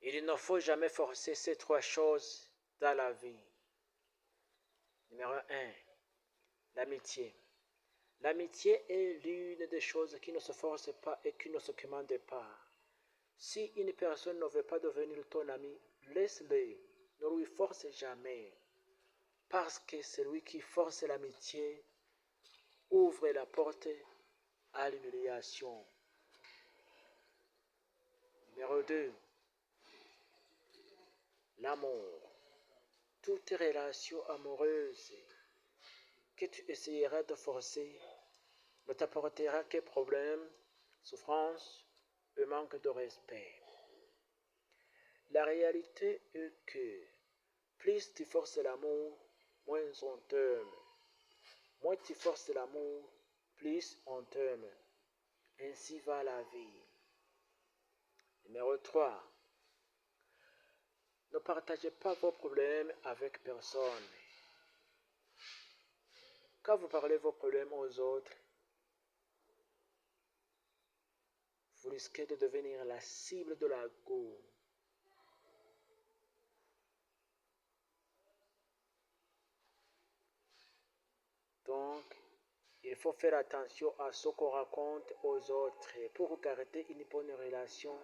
Il ne faut jamais forcer ces trois choses dans la vie. Numéro 1, l'amitié. L'amitié est l'une des choses qui ne se force pas et qui ne se commande pas. Si une personne ne veut pas devenir ton ami, laisse-le. Ne lui force jamais. Parce que celui qui force l'amitié ouvre la porte à l'humiliation. Numéro 2, l'amour. Toute relation amoureuse que tu essayeras de forcer ne t'apportera que problèmes, souffrances et manque de respect. La réalité est que plus tu forces l'amour, moins on t'aime. Moins tu forces l'amour, plus on t'aime. Ainsi va la vie. Numéro 3. Ne partagez pas vos problèmes avec personne. Quand vous parlez vos problèmes aux autres, vous risquez de devenir la cible de la go. Donc, il faut faire attention à ce qu'on raconte aux autres. Pour garder une bonne relation,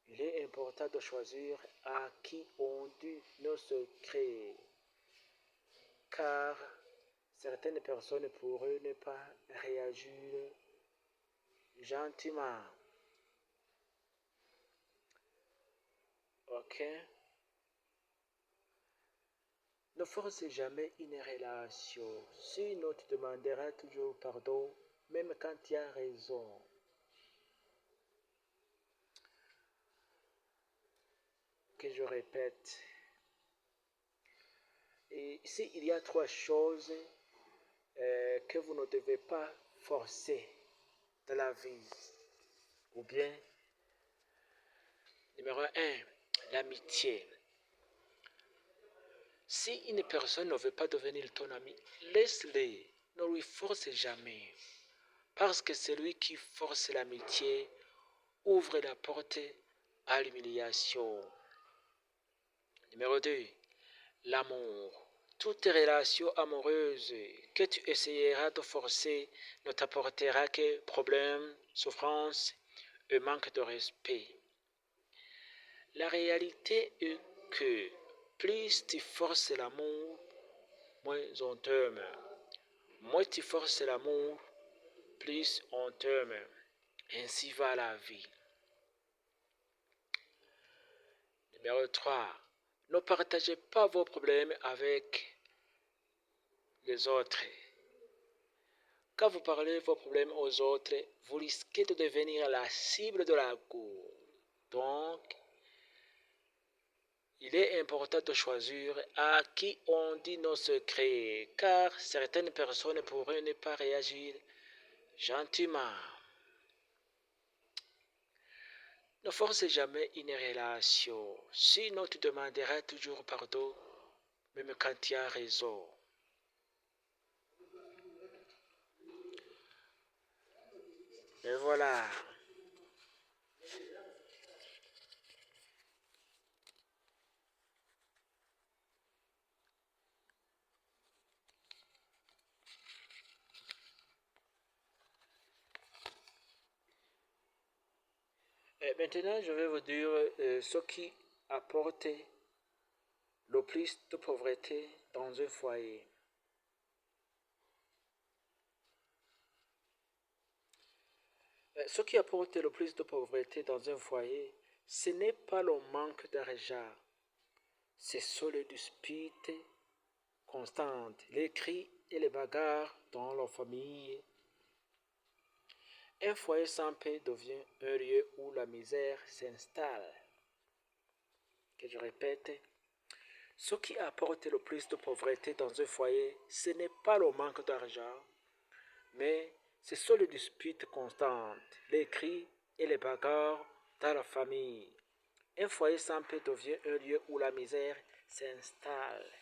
il est important de choisir à qui on dit nos secrets. Car certaines personnes pourraient ne pas réagir gentiment. Ok? Ne force jamais une relation. Sinon, tu demanderas toujours pardon, même quand tu as raison. Que je répète. Et ici, il y a trois choses que vous ne devez pas forcer dans la vie. Ou bien, numéro 1, l'amitié. Si une personne ne veut pas devenir ton ami, laisse-le, ne lui force jamais. Parce que celui qui force l'amitié ouvre la porte à l'humiliation. Numéro 2, l'amour. Toute relation amoureuse que tu essayeras de forcer ne t'apportera que problèmes, souffrances et manque de respect. La réalité est que plus tu forces l'amour, moins on t'aime. Moins tu forces l'amour, plus on t'aime. Ainsi va la vie. Numéro 3. Ne partagez pas vos problèmes avec les autres. Quand vous parlez vos problèmes aux autres, vous risquez de devenir la cible de la cour. Donc, il est important de choisir à qui on dit nos secrets, car certaines personnes pourraient ne pas réagir gentiment. Ne force jamais une relation, sinon tu demanderas toujours pardon, même quand tu as raison. Et voilà. Et maintenant, je vais vous dire ce qui apporte le plus de pauvreté dans un foyer. Ce qui apporte le plus de pauvreté dans un foyer, ce n'est pas le manque d'argent, c'est les disputes constantes, les cris et les bagarres dans la famille. Un foyer sans paix devient un lieu où la misère s'installe. Que je répète, ce qui apporte le plus de pauvreté dans un foyer, ce n'est pas le manque d'argent, mais ce sont les disputes constantes, les cris et les bagarres dans la famille. Un foyer sans paix devient un lieu où la misère s'installe.